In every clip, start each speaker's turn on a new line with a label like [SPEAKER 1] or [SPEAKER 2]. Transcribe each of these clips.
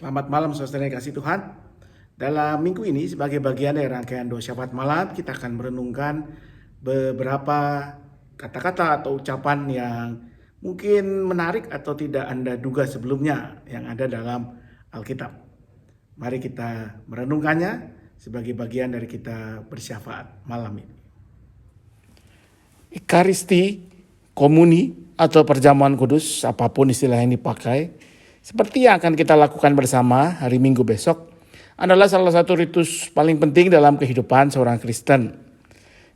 [SPEAKER 1] Selamat malam saudara yang kasih Tuhan. Dalam minggu ini sebagai bagian dari rangkaian doa syafaat malam, kita akan merenungkan beberapa kata-kata atau ucapan yang mungkin menarik atau tidak Anda duga sebelumnya yang ada dalam Alkitab. Mari kita merenungkannya sebagai bagian dari kita bersyafaat malam ini. Ekaristi, komuni, atau perjamuan kudus, apapun istilah yang dipakai, seperti yang akan kita lakukan bersama hari Minggu besok, adalah salah satu ritus paling penting dalam kehidupan seorang Kristen.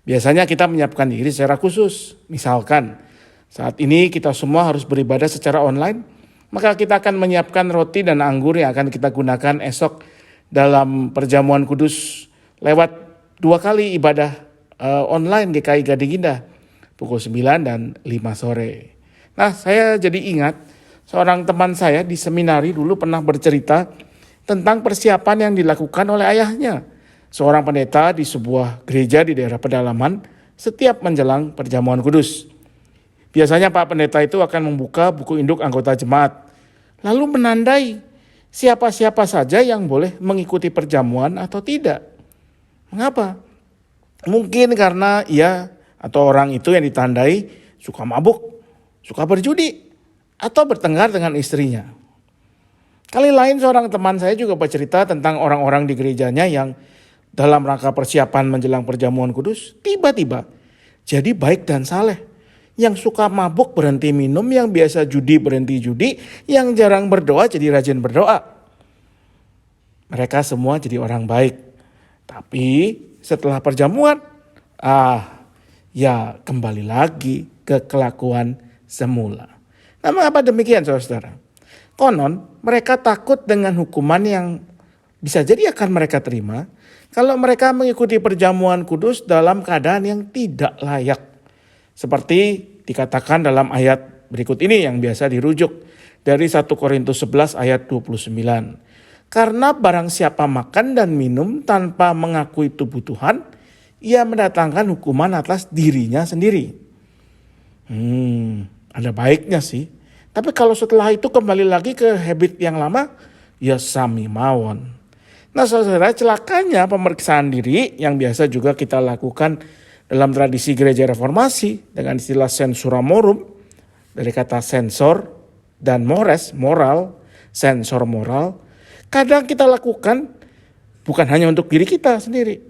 [SPEAKER 1] Biasanya kita menyiapkan diri secara khusus. Misalkan, saat ini kita semua harus beribadah secara online, maka kita akan menyiapkan roti dan anggur yang akan kita gunakan esok dalam perjamuan kudus lewat 2 kali ibadah online GKI Gading Indah, pukul 9 dan 5 sore. Nah, saya jadi ingat seorang teman saya di seminari dulu pernah bercerita tentang persiapan yang dilakukan oleh ayahnya, seorang pendeta di sebuah gereja di daerah pedalaman setiap menjelang perjamuan kudus. Biasanya Pak Pendeta itu akan membuka buku induk anggota jemaat, lalu menandai siapa-siapa saja yang boleh mengikuti perjamuan atau tidak. Mengapa? Mungkin karena ia atau orang itu yang ditandai suka mabuk, suka berjudi, atau bertengkar dengan istrinya. Kali lain seorang teman saya juga bercerita tentang orang-orang di gerejanya yang dalam rangka persiapan menjelang perjamuan kudus tiba-tiba jadi baik dan saleh. Yang suka mabuk berhenti minum, yang biasa judi berhenti judi, yang jarang berdoa jadi rajin berdoa. Mereka semua jadi orang baik. Tapi setelah perjamuan, ya kembali lagi ke kelakuan semula. Nah, mengapa demikian saudara? Konon mereka takut dengan hukuman yang bisa jadi akan mereka terima kalau mereka mengikuti perjamuan kudus dalam keadaan yang tidak layak. Seperti dikatakan dalam ayat berikut ini yang biasa dirujuk dari 1 Korintus 11 ayat 29. Karena barang siapa makan dan minum tanpa mengakui tubuh Tuhan, ia mendatangkan hukuman atas dirinya sendiri. Ada baiknya sih. Tapi kalau setelah itu kembali lagi ke habit yang lama, ya sami mawon. Nah saudara, celakanya pemeriksaan diri yang biasa juga kita lakukan dalam tradisi gereja reformasi dengan istilah sensura morum, dari kata sensor dan mores, moral, sensor moral, kadang kita lakukan bukan hanya untuk diri kita sendiri,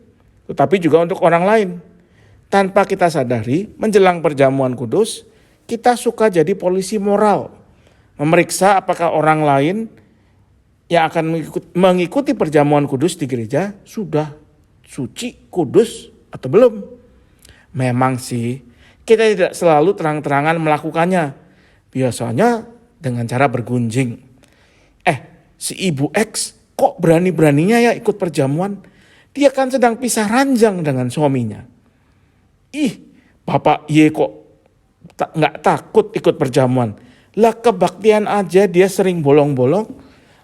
[SPEAKER 1] tetapi juga untuk orang lain. Tanpa kita sadari, menjelang perjamuan kudus, kita suka jadi polisi moral, memeriksa apakah orang lain yang akan mengikuti perjamuan kudus di gereja sudah suci, kudus atau belum. Memang sih, kita tidak selalu terang-terangan melakukannya. Biasanya dengan cara bergunjing. Si Ibu X kok berani-beraninya ya ikut perjamuan? Dia kan sedang pisah ranjang dengan suaminya. Bapak Y kok nggak takut ikut perjamuan? Lah kebaktian aja dia sering bolong-bolong.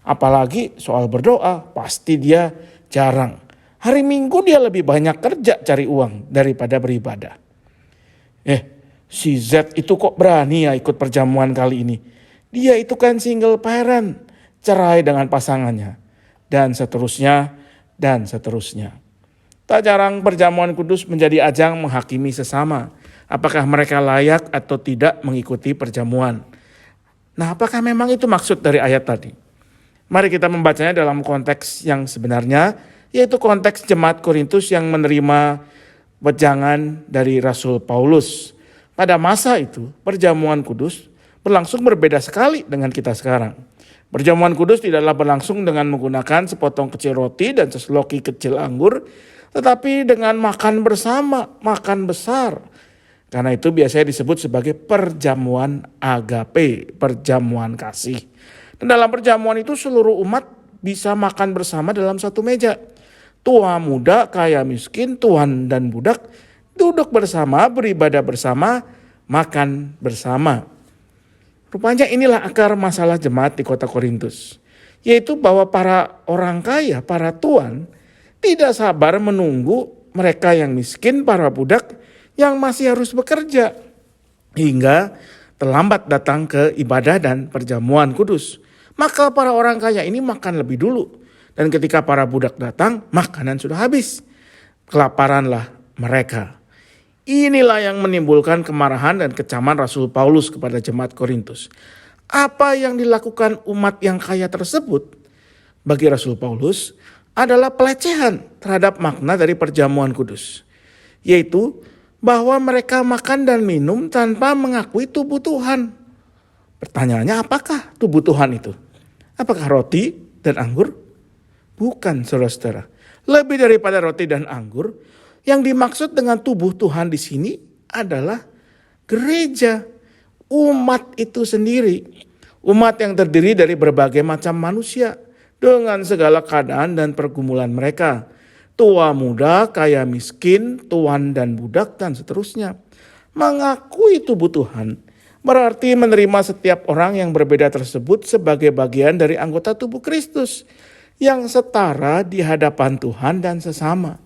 [SPEAKER 1] Apalagi soal berdoa, pasti dia jarang. Hari Minggu dia lebih banyak kerja cari uang daripada beribadah. Si Z itu kok berani ya ikut perjamuan kali ini? Dia itu kan single parent, cerai dengan pasangannya. Dan seterusnya, dan seterusnya. Tak jarang perjamuan kudus menjadi ajang menghakimi sesama. Apakah mereka layak atau tidak mengikuti perjamuan. Nah, apakah memang itu maksud dari ayat tadi? Mari kita membacanya dalam konteks yang sebenarnya, yaitu konteks jemaat Korintus yang menerima wejangan dari Rasul Paulus. Pada masa itu, perjamuan kudus berlangsung berbeda sekali dengan kita sekarang. Perjamuan kudus tidaklah berlangsung dengan menggunakan sepotong kecil roti dan seseloki kecil anggur, tetapi dengan makan bersama, makan besar. Karena itu biasanya disebut sebagai perjamuan agape, perjamuan kasih. Dan dalam perjamuan itu seluruh umat bisa makan bersama dalam satu meja. Tua muda, kaya miskin, tuan dan budak duduk bersama, beribadah bersama, makan bersama. Rupanya inilah akar masalah jemaat di kota Korintus. Yaitu bahwa para orang kaya, para tuan tidak sabar menunggu mereka yang miskin, para budak yang masih harus bekerja. Hingga terlambat datang ke ibadah dan perjamuan kudus. Maka para orang kaya ini makan lebih dulu. Dan ketika para budak datang, makanan sudah habis. Kelaparanlah mereka. Inilah yang menimbulkan kemarahan dan kecaman Rasul Paulus kepada jemaat Korintus. Apa yang dilakukan umat yang kaya tersebut bagi Rasul Paulus adalah pelecehan terhadap makna dari perjamuan kudus. Yaitu bahwa mereka makan dan minum tanpa mengakui tubuh Tuhan. Pertanyaannya, apakah tubuh Tuhan itu? Apakah roti dan anggur? Bukan, saudara-saudara. Lebih daripada roti dan anggur, yang dimaksud dengan tubuh Tuhan di sini adalah gereja, umat itu sendiri. Umat yang terdiri dari berbagai macam manusia dengan segala keadaan dan pergumulan mereka. Tua muda, kaya miskin, tuan dan budak dan seterusnya. Mengakui tubuh Tuhan berarti menerima setiap orang yang berbeda tersebut sebagai bagian dari anggota tubuh Kristus yang setara di hadapan Tuhan dan sesama.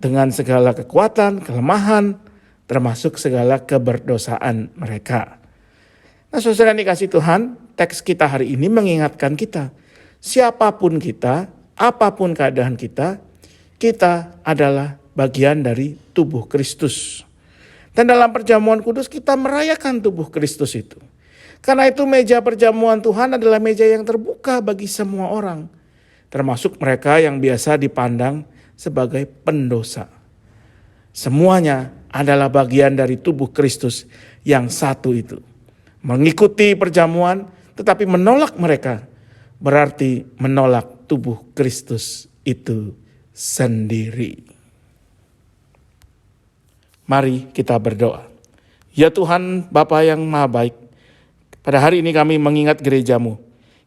[SPEAKER 1] Dengan segala kekuatan, kelemahan, termasuk segala keberdosaan mereka. Nah, saudara dikasih Tuhan, teks kita hari ini mengingatkan kita, siapapun kita, apapun keadaan kita adalah bagian dari tubuh Kristus. Dan dalam perjamuan kudus kita merayakan tubuh Kristus itu. Karena itu meja perjamuan Tuhan adalah meja yang terbuka bagi semua orang. Termasuk mereka yang biasa dipandang sebagai pendosa. Semuanya adalah bagian dari tubuh Kristus yang satu itu. Mengikuti perjamuan tetapi menolak mereka berarti menolak tubuh Kristus itu sendiri. Mari kita berdoa. Ya Tuhan, Bapa yang Maha Baik, pada hari ini kami mengingat gereja-Mu.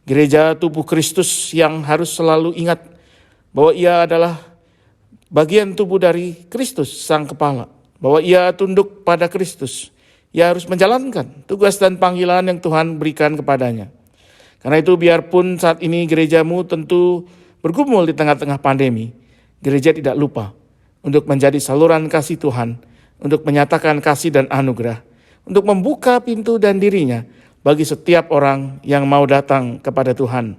[SPEAKER 1] Gereja tubuh Kristus yang harus selalu ingat bahwa ia adalah bagian tubuh dari Kristus, Sang Kepala. Bahwa ia tunduk pada Kristus. Ia harus menjalankan tugas dan panggilan yang Tuhan berikan kepadanya. Karena itu biarpun saat ini gereja-Mu tentu bergumul di tengah-tengah pandemi, gereja tidak lupa untuk menjadi saluran kasih Tuhan, untuk menyatakan kasih dan anugerah, untuk membuka pintu dan dirinya bagi setiap orang yang mau datang kepada Tuhan.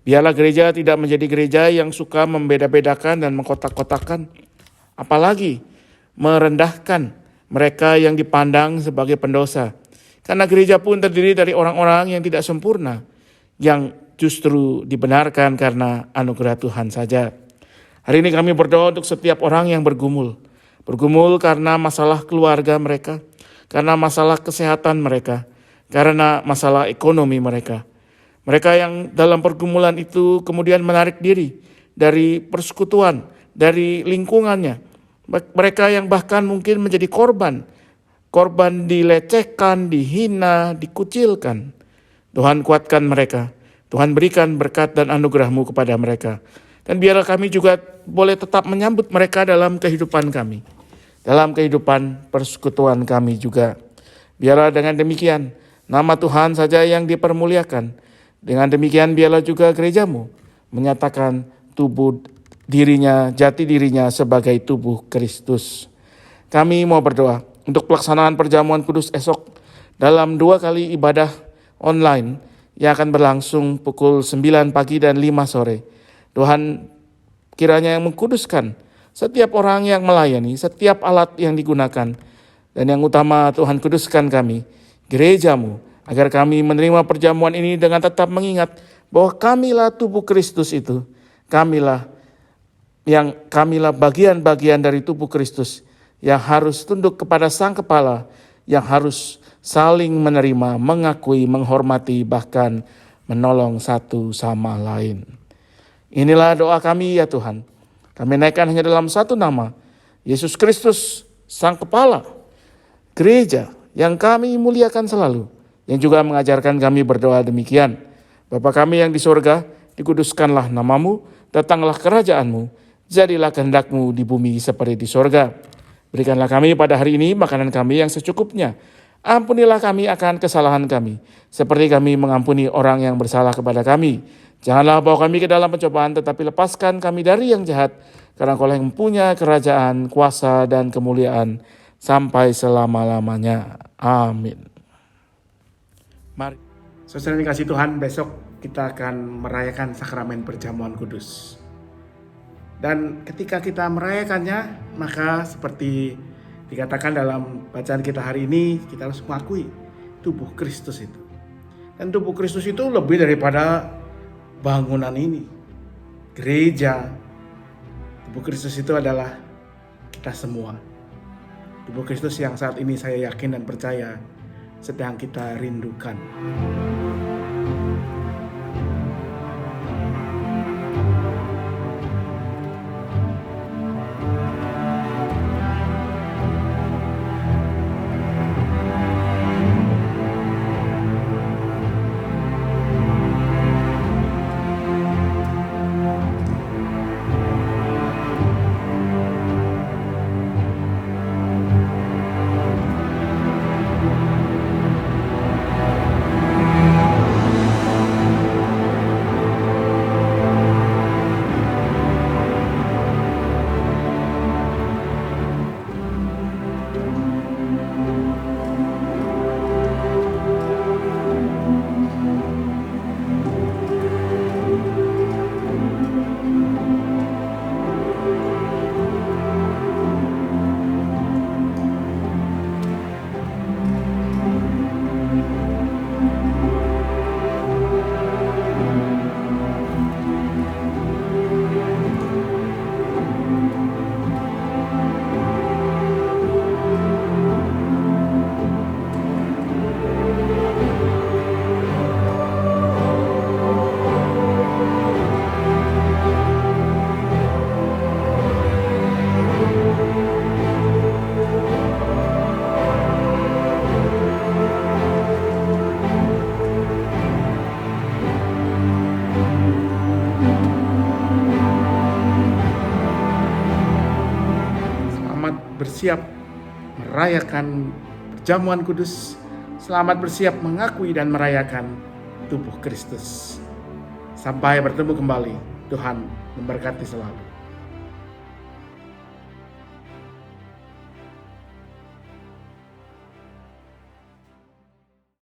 [SPEAKER 1] Biarlah gereja tidak menjadi gereja yang suka membeda-bedakan dan mengkotak-kotakan, apalagi merendahkan mereka yang dipandang sebagai pendosa. Karena gereja pun terdiri dari orang-orang yang tidak sempurna, yang justru dibenarkan karena anugerah Tuhan saja. Hari ini kami berdoa untuk setiap orang yang bergumul. Bergumul karena masalah keluarga mereka, karena masalah kesehatan mereka, karena masalah ekonomi mereka. Mereka yang dalam pergumulan itu kemudian menarik diri dari persekutuan, dari lingkungannya. Mereka yang bahkan mungkin menjadi korban dilecehkan, dihina, dikucilkan. Tuhan kuatkan mereka, Tuhan berikan berkat dan anugerah-Mu kepada mereka. Dan biarlah kami juga boleh tetap menyambut mereka dalam kehidupan kami, dalam kehidupan persekutuan kami juga. Biarlah dengan demikian nama Tuhan saja yang dipermuliakan. Dengan demikian biarlah juga gereja-Mu menyatakan tubuh dirinya, jati dirinya sebagai tubuh Kristus. Kami mau berdoa untuk pelaksanaan perjamuan kudus esok dalam 2 kali ibadah online yang akan berlangsung pukul 9 pagi dan 5 sore. Tuhan kiranya yang mengkuduskan setiap orang yang melayani, setiap alat yang digunakan. Dan yang utama Tuhan kuduskan kami, gereja-Mu, agar kami menerima perjamuan ini dengan tetap mengingat bahwa kamilah tubuh Kristus itu. Kamilah bagian dari tubuh Kristus yang harus tunduk kepada Sang Kepala, yang harus saling menerima, mengakui, menghormati, bahkan menolong satu sama lain. Inilah doa kami ya Tuhan. Kami naikkan hanya dalam satu nama, Yesus Kristus, Sang Kepala, gereja yang kami muliakan selalu, yang juga mengajarkan kami berdoa demikian. Bapa kami yang di sorga, dikuduskanlah nama-Mu, datanglah kerajaan-Mu, jadilah kehendak-Mu di bumi seperti di sorga. Berikanlah kami pada hari ini makanan kami yang secukupnya. Ampunilah kami akan kesalahan kami, seperti kami mengampuni orang yang bersalah kepada kami. Janganlah bawa kami ke dalam pencobaan, tetapi lepaskan kami dari yang jahat. Karena Engkau yang punya kerajaan, kuasa, dan kemuliaan sampai selama-lamanya. Amin. Mari. Saudara yang dikasihi Tuhan, besok kita akan merayakan sakramen perjamuan kudus. Dan ketika kita merayakannya, maka seperti dikatakan dalam bacaan kita hari ini, kita harus mengakui tubuh Kristus itu. Dan tubuh Kristus itu lebih daripada bangunan ini. Gereja, tubuh Kristus itu adalah kita semua. Tubuh Kristus yang saat ini saya yakin dan percaya sedang kita rindukan. Bersiap merayakan perjamuan kudus. Selamat bersiap mengakui dan merayakan tubuh Kristus. Sampai bertemu kembali. Tuhan memberkati selalu.